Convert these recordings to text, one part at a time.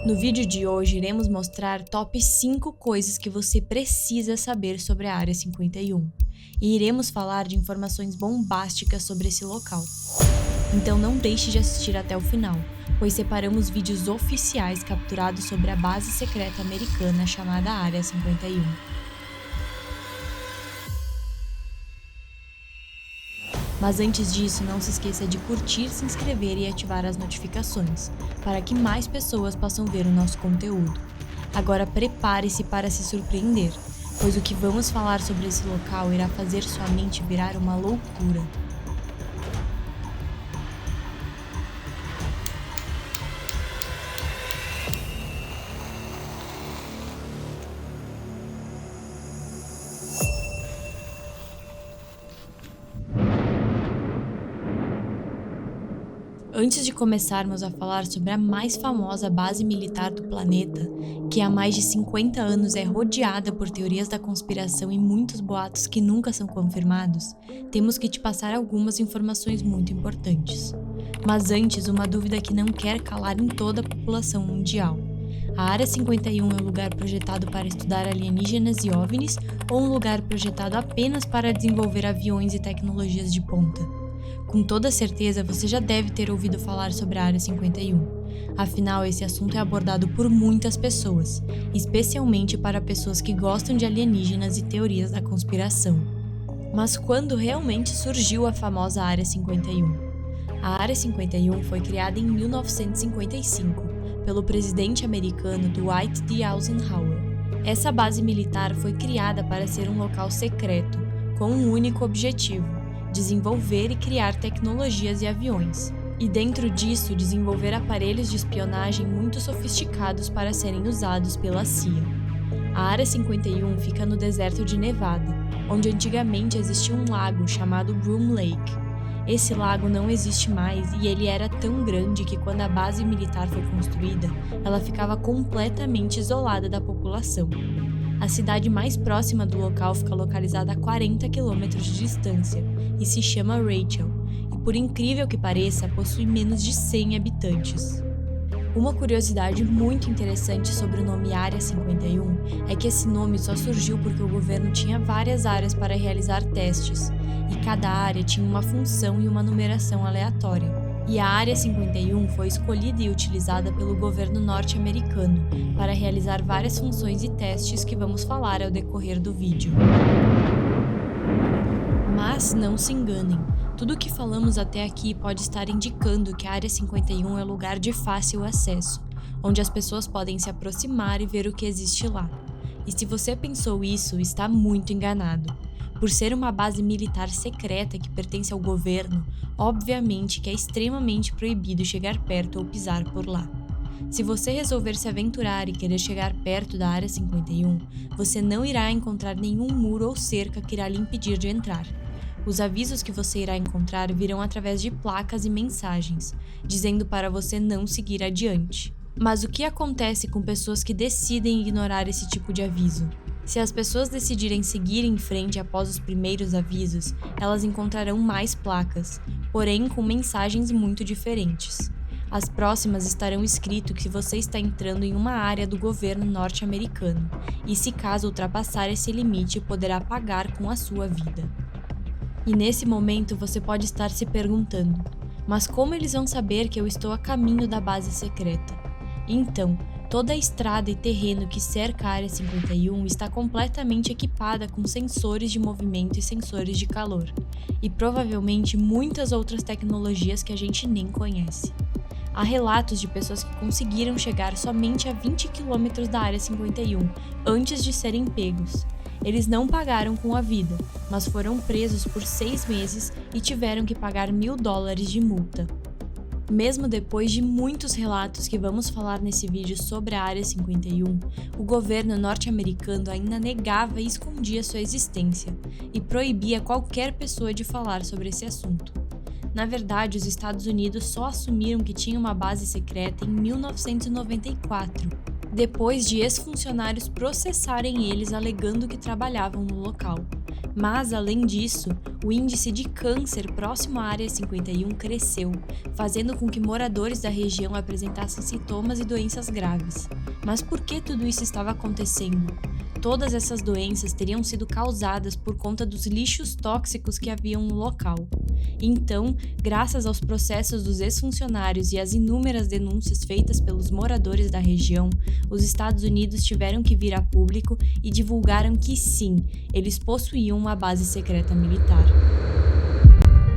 No vídeo de hoje, iremos mostrar top 5 coisas que você precisa saber sobre a Área 51 e iremos falar de informações bombásticas sobre esse local. Então não deixe de assistir até o final, pois separamos vídeos oficiais capturados sobre a base secreta americana chamada Área 51. Mas antes disso, não se esqueça de curtir, se inscrever e ativar as notificações, para que mais pessoas possam ver o nosso conteúdo. Agora prepare-se para se surpreender, pois o que vamos falar sobre esse local irá fazer sua mente virar uma loucura. Antes de começarmos a falar sobre a mais famosa base militar do planeta, que há mais de 50 anos é rodeada por teorias da conspiração e muitos boatos que nunca são confirmados, temos que te passar algumas informações muito importantes. Mas antes, uma dúvida que não quer calar em toda a população mundial. A Área 51 é um lugar projetado para estudar alienígenas e OVNIs ou um lugar projetado apenas para desenvolver aviões e tecnologias de ponta? Com toda certeza, você já deve ter ouvido falar sobre a Área 51. Afinal, esse assunto é abordado por muitas pessoas, especialmente para pessoas que gostam de alienígenas e teorias da conspiração. Mas quando realmente surgiu a famosa Área 51? A Área 51 foi criada em 1955 pelo presidente americano Dwight D. Eisenhower. Essa base militar foi criada para ser um local secreto, com um único objetivo: desenvolver e criar tecnologias e aviões, e dentro disso desenvolver aparelhos de espionagem muito sofisticados para serem usados pela CIA. A Área 51 fica no deserto de Nevada, onde antigamente existia um lago chamado Groom Lake. Esse lago não existe mais e ele era tão grande que quando a base militar foi construída, ela ficava completamente isolada da população. A cidade mais próxima do local fica localizada a 40 quilômetros de distância e se chama Rachel, e por incrível que pareça, possui menos de 100 habitantes. Uma curiosidade muito interessante sobre o nome Área 51 é que esse nome só surgiu porque o governo tinha várias áreas para realizar testes, e cada área tinha uma função e uma numeração aleatória. E a Área 51 foi escolhida e utilizada pelo governo norte-americano para realizar várias funções e testes que vamos falar ao decorrer do vídeo. Mas não se enganem, tudo o que falamos até aqui pode estar indicando que a Área 51 é lugar de fácil acesso, onde as pessoas podem se aproximar e ver o que existe lá. E se você pensou isso, está muito enganado. Por ser uma base militar secreta que pertence ao governo, obviamente que é extremamente proibido chegar perto ou pisar por lá. Se você resolver se aventurar e querer chegar perto da Área 51, você não irá encontrar nenhum muro ou cerca que irá lhe impedir de entrar. Os avisos que você irá encontrar virão através de placas e mensagens, dizendo para você não seguir adiante. Mas o que acontece com pessoas que decidem ignorar esse tipo de aviso? Se as pessoas decidirem seguir em frente após os primeiros avisos, elas encontrarão mais placas, porém com mensagens muito diferentes. As próximas estarão escrito que você está entrando em uma área do governo norte-americano, e se caso ultrapassar esse limite, poderá pagar com a sua vida. E nesse momento você pode estar se perguntando: mas como eles vão saber que eu estou a caminho da base secreta? Então, toda a estrada e terreno que cerca a Área 51 está completamente equipada com sensores de movimento e sensores de calor, e provavelmente muitas outras tecnologias que a gente nem conhece. Há relatos de pessoas que conseguiram chegar somente a 20 quilômetros da Área 51 antes de serem pegos. Eles não pagaram com a vida, mas foram presos por 6 meses e tiveram que pagar $1.000 de multa. Mesmo depois de muitos relatos que vamos falar nesse vídeo sobre a Área 51, o governo norte-americano ainda negava e escondia sua existência, e proibia qualquer pessoa de falar sobre esse assunto. Na verdade, os Estados Unidos só assumiram que tinha uma base secreta em 1994. depois de ex-funcionários processarem eles alegando que trabalhavam no local. Mas, além disso, o índice de câncer próximo à Área 51 cresceu, fazendo com que moradores da região apresentassem sintomas e doenças graves. Mas por que tudo isso estava acontecendo? Todas essas doenças teriam sido causadas por conta dos lixos tóxicos que haviam no local. Então, graças aos processos dos ex-funcionários e às inúmeras denúncias feitas pelos moradores da região, os Estados Unidos tiveram que vir a público e divulgaram que sim, eles possuíam uma base secreta militar.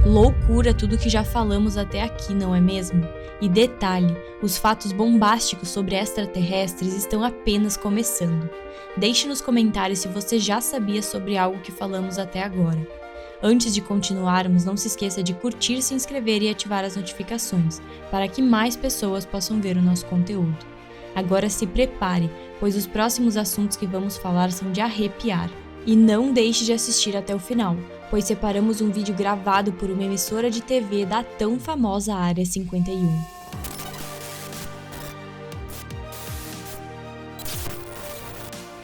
Loucura tudo que já falamos até aqui, não é mesmo? E detalhe, os fatos bombásticos sobre extraterrestres estão apenas começando. Deixe nos comentários se você já sabia sobre algo que falamos até agora. Antes de continuarmos, não se esqueça de curtir, se inscrever e ativar as notificações, para que mais pessoas possam ver o nosso conteúdo. Agora se prepare, pois os próximos assuntos que vamos falar são de arrepiar. E não deixe de assistir até o final, pois separamos um vídeo gravado por uma emissora de TV da tão famosa Área 51.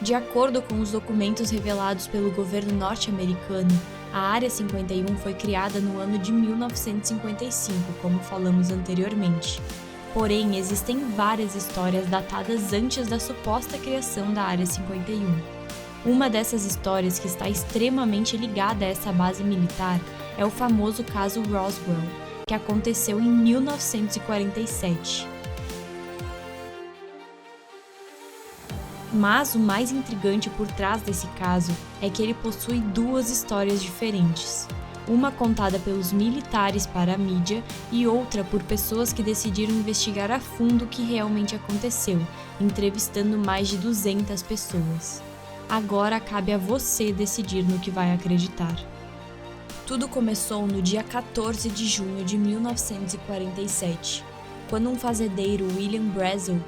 De acordo com os documentos revelados pelo governo norte-americano, a Área 51 foi criada no ano de 1955, como falamos anteriormente. Porém, existem várias histórias datadas antes da suposta criação da Área 51. Uma dessas histórias que está extremamente ligada a essa base militar é o famoso caso Roswell, que aconteceu em 1947. Mas o mais intrigante por trás desse caso é que ele possui duas histórias diferentes. Uma contada pelos militares para a mídia e outra por pessoas que decidiram investigar a fundo o que realmente aconteceu, entrevistando mais de 200 pessoas. Agora cabe a você decidir no que vai acreditar. Tudo começou no dia 14 de junho de 1947, quando um fazendeiro, William Brazel,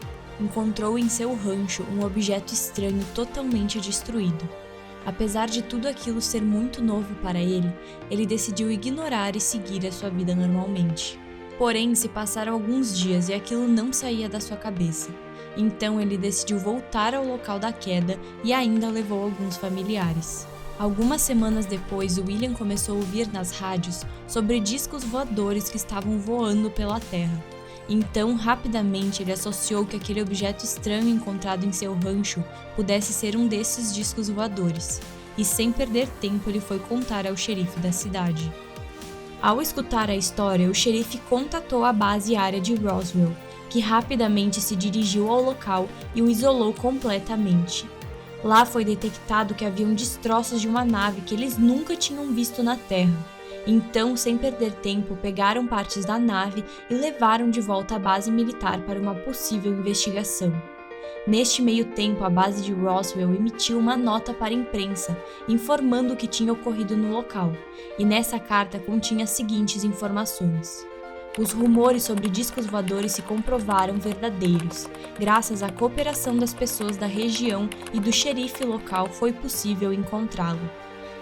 encontrou em seu rancho um objeto estranho totalmente destruído. Apesar de tudo aquilo ser muito novo para ele, ele decidiu ignorar e seguir a sua vida normalmente. Porém, se passaram alguns dias e aquilo não saía da sua cabeça. Então ele decidiu voltar ao local da queda e ainda levou alguns familiares. Algumas semanas depois, William começou a ouvir nas rádios sobre discos voadores que estavam voando pela Terra. Então, rapidamente, ele associou que aquele objeto estranho encontrado em seu rancho pudesse ser um desses discos voadores. E sem perder tempo, ele foi contar ao xerife da cidade. Ao escutar a história, o xerife contatou a base aérea de Roswell, que rapidamente se dirigiu ao local e o isolou completamente. Lá foi detectado que haviam destroços de uma nave que eles nunca tinham visto na Terra. Então, sem perder tempo, pegaram partes da nave e levaram de volta à base militar para uma possível investigação. Neste meio tempo, a base de Roswell emitiu uma nota para a imprensa, informando o que tinha ocorrido no local, e nessa carta continha as seguintes informações. Os rumores sobre discos voadores se comprovaram verdadeiros. Graças à cooperação das pessoas da região e do xerife local, foi possível encontrá-lo.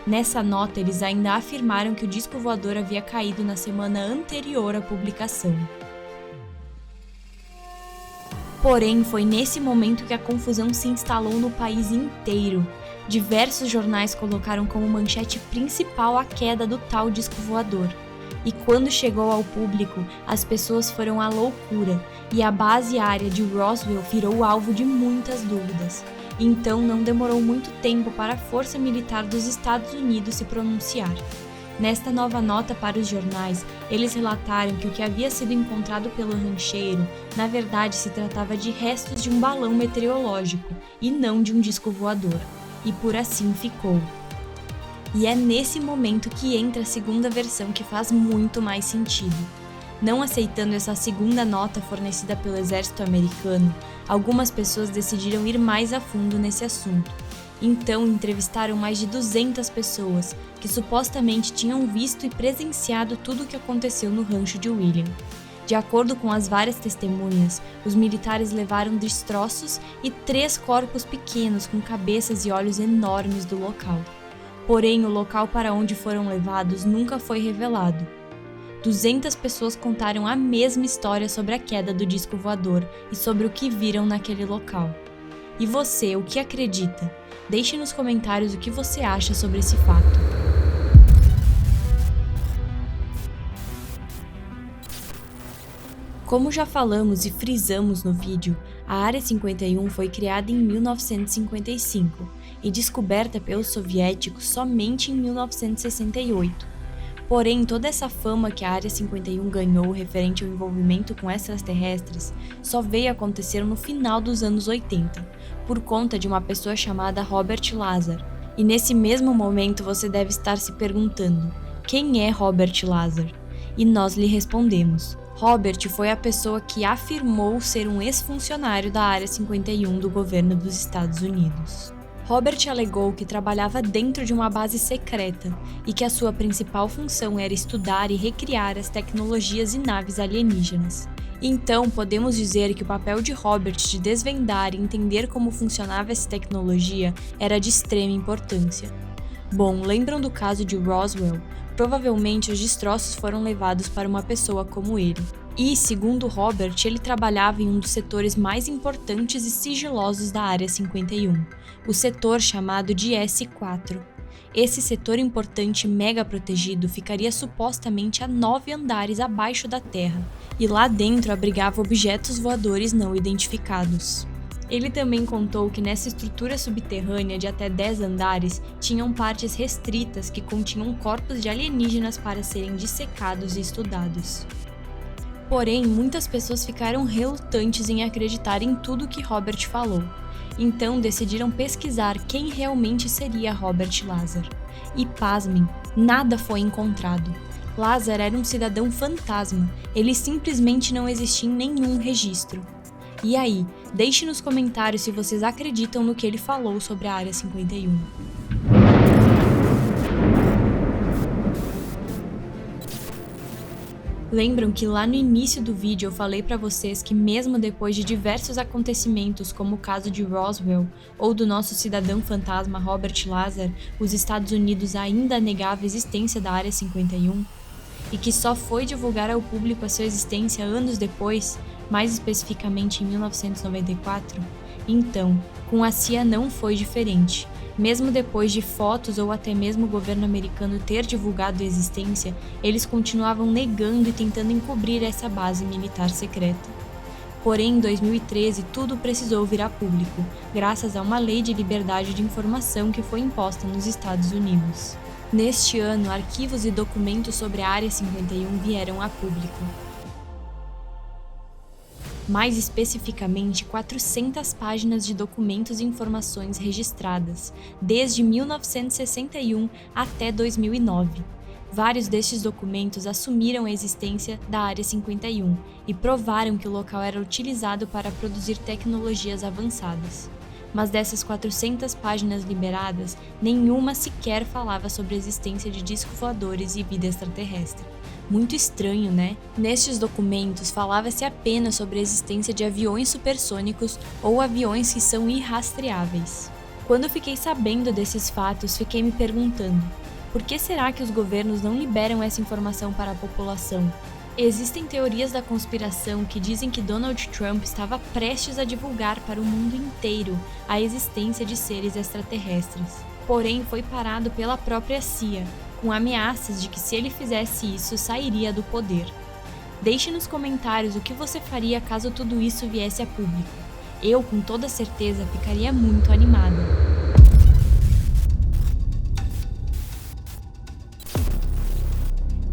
Nessa nota, eles ainda afirmaram que o disco voador havia caído na semana anterior à publicação. Porém, foi nesse momento que a confusão se instalou no país inteiro. Diversos jornais colocaram como manchete principal a queda do tal disco voador. E quando chegou ao público, as pessoas foram à loucura, e a base aérea de Roswell virou alvo de muitas dúvidas. Então não demorou muito tempo para a Força Militar dos Estados Unidos se pronunciar. Nesta nova nota para os jornais, eles relataram que o que havia sido encontrado pelo rancheiro, na verdade se tratava de restos de um balão meteorológico, e não de um disco voador. E por assim ficou. E é nesse momento que entra a segunda versão, que faz muito mais sentido. Não aceitando essa segunda nota fornecida pelo exército americano, algumas pessoas decidiram ir mais a fundo nesse assunto. Então entrevistaram mais de 200 pessoas que supostamente tinham visto e presenciado tudo o que aconteceu no rancho de William. De acordo com as várias testemunhas, os militares levaram destroços e 3 corpos pequenos com cabeças e olhos enormes do local. Porém, o local para onde foram levados nunca foi revelado. 200 pessoas contaram a mesma história sobre a queda do disco voador e sobre o que viram naquele local. E você, o que acredita? Deixe nos comentários o que você acha sobre esse fato. Como já falamos e frisamos no vídeo, a Área 51 foi criada em 1955 e descoberta pelos soviéticos somente em 1968. Porém, toda essa fama que a Área 51 ganhou referente ao envolvimento com extraterrestres só veio acontecer no final dos anos 80, por conta de uma pessoa chamada Robert Lazar. E nesse mesmo momento você deve estar se perguntando: quem é Robert Lazar? E nós lhe respondemos: Robert foi a pessoa que afirmou ser um ex-funcionário da Área 51 do governo dos Estados Unidos. Robert alegou que trabalhava dentro de uma base secreta e que a sua principal função era estudar e recriar as tecnologias e naves alienígenas. Então, podemos dizer que o papel de Robert de desvendar e entender como funcionava essa tecnologia era de extrema importância. Bom, lembram do caso de Roswell? Provavelmente os destroços foram levados para uma pessoa como ele. E, segundo Robert, ele trabalhava em um dos setores mais importantes e sigilosos da Área 51, o setor chamado de S4. Esse setor importante e mega protegido ficaria supostamente a 9 andares abaixo da Terra, e lá dentro abrigava objetos voadores não identificados. Ele também contou que nessa estrutura subterrânea de até 10 andares tinham partes restritas que continham corpos de alienígenas para serem dissecados e estudados. Porém, muitas pessoas ficaram relutantes em acreditar em tudo que Robert falou. Então decidiram pesquisar quem realmente seria Robert Lazar. E pasmem, nada foi encontrado. Lazar era um cidadão fantasma, ele simplesmente não existia em nenhum registro. E aí, deixe nos comentários se vocês acreditam no que ele falou sobre a Área 51. Lembram que lá no início do vídeo eu falei para vocês que mesmo depois de diversos acontecimentos como o caso de Roswell ou do nosso cidadão fantasma Robert Lazar, os Estados Unidos ainda negavam a existência da Área 51? E que só foi divulgar ao público a sua existência anos depois, mais especificamente em 1994? Então, com a CIA não foi diferente. Mesmo depois de fotos ou até mesmo o governo americano ter divulgado a existência, eles continuavam negando e tentando encobrir essa base militar secreta. Porém, em 2013, tudo precisou vir a público, graças a uma lei de liberdade de informação que foi imposta nos Estados Unidos. Neste ano, arquivos e documentos sobre a Área 51 vieram a público. Mais especificamente, 400 páginas de documentos e informações registradas, desde 1961 até 2009. Vários destes documentos assumiram a existência da Área 51 e provaram que o local era utilizado para produzir tecnologias avançadas. Mas dessas 400 páginas liberadas, nenhuma sequer falava sobre a existência de discos voadores e vida extraterrestre. Muito estranho, né? Nestes documentos falava-se apenas sobre a existência de aviões supersônicos ou aviões que são irrastreáveis. Quando fiquei sabendo desses fatos, fiquei me perguntando: por que será que os governos não liberam essa informação para a população? Existem teorias da conspiração que dizem que Donald Trump estava prestes a divulgar para o mundo inteiro a existência de seres extraterrestres. Porém, foi parado pela própria CIA, com ameaças de que se ele fizesse isso, sairia do poder. Deixe nos comentários o que você faria caso tudo isso viesse a público. Eu, com toda certeza, ficaria muito animada.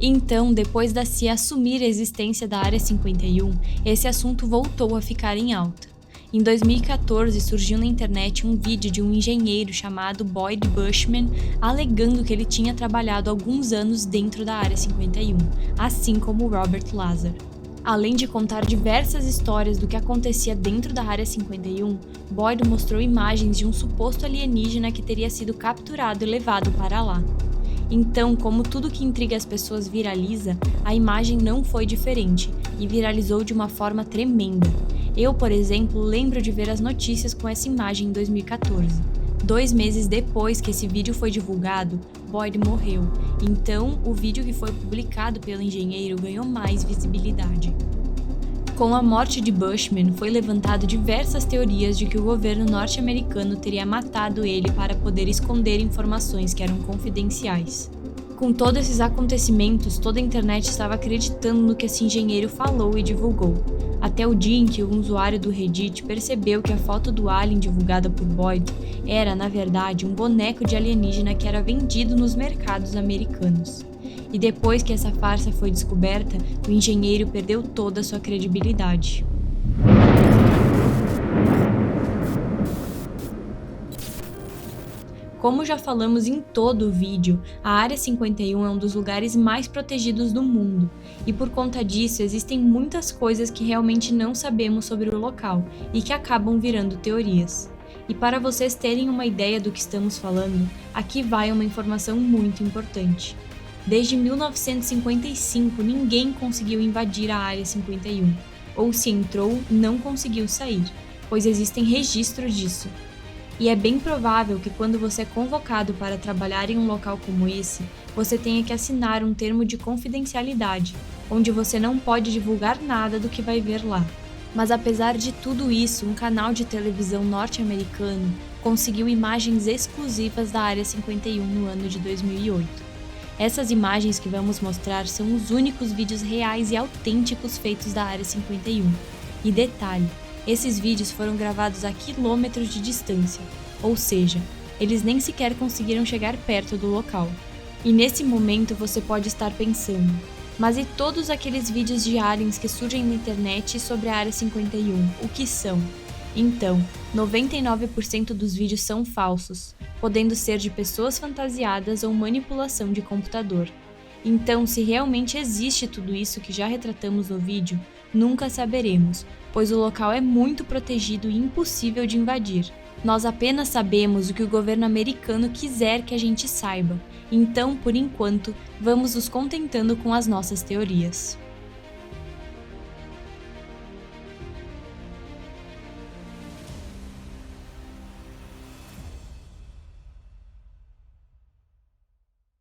Então, depois da CIA assumir a existência da Área 51, esse assunto voltou a ficar em alta. Em 2014, surgiu na internet um vídeo de um engenheiro chamado Boyd Bushman alegando que ele tinha trabalhado alguns anos dentro da Área 51, assim como Robert Lazar. Além de contar diversas histórias do que acontecia dentro da Área 51, Boyd mostrou imagens de um suposto alienígena que teria sido capturado e levado para lá. Então, como tudo que intriga as pessoas viraliza, a imagem não foi diferente e viralizou de uma forma tremenda. Eu, por exemplo, lembro de ver as notícias com essa imagem em 2014. 2 meses depois que esse vídeo foi divulgado, Boyd morreu. Então, o vídeo que foi publicado pelo engenheiro ganhou mais visibilidade. Com a morte de Bushman, foi levantado diversas teorias de que o governo norte-americano teria matado ele para poder esconder informações que eram confidenciais. Com todos esses acontecimentos, toda a internet estava acreditando no que esse engenheiro falou e divulgou, até o dia em que um usuário do Reddit percebeu que a foto do alien divulgada por Boyd era, na verdade, um boneco de alienígena que era vendido nos mercados americanos. E depois que essa farsa foi descoberta, o engenheiro perdeu toda a sua credibilidade. Como já falamos em todo o vídeo, a Área 51 é um dos lugares mais protegidos do mundo, e por conta disso existem muitas coisas que realmente não sabemos sobre o local e que acabam virando teorias. E para vocês terem uma ideia do que estamos falando, aqui vai uma informação muito importante. Desde 1955, ninguém conseguiu invadir a Área 51, ou se entrou, não conseguiu sair, pois existem registros disso. E é bem provável que quando você é convocado para trabalhar em um local como esse, você tenha que assinar um termo de confidencialidade, onde você não pode divulgar nada do que vai ver lá. Mas apesar de tudo isso, um canal de televisão norte-americano conseguiu imagens exclusivas da Área 51 no ano de 2008. Essas imagens que vamos mostrar são os únicos vídeos reais e autênticos feitos da Área 51. E detalhe, esses vídeos foram gravados a quilômetros de distância, ou seja, eles nem sequer conseguiram chegar perto do local. E nesse momento você pode estar pensando, mas e todos aqueles vídeos de aliens que surgem na internet sobre a Área 51, o que são? Então, 99% dos vídeos são falsos, podendo ser de pessoas fantasiadas ou manipulação de computador. Então, se realmente existe tudo isso que já retratamos no vídeo, nunca saberemos, pois o local é muito protegido e impossível de invadir. Nós apenas sabemos o que o governo americano quiser que a gente saiba, então, por enquanto, vamos nos contentando com as nossas teorias.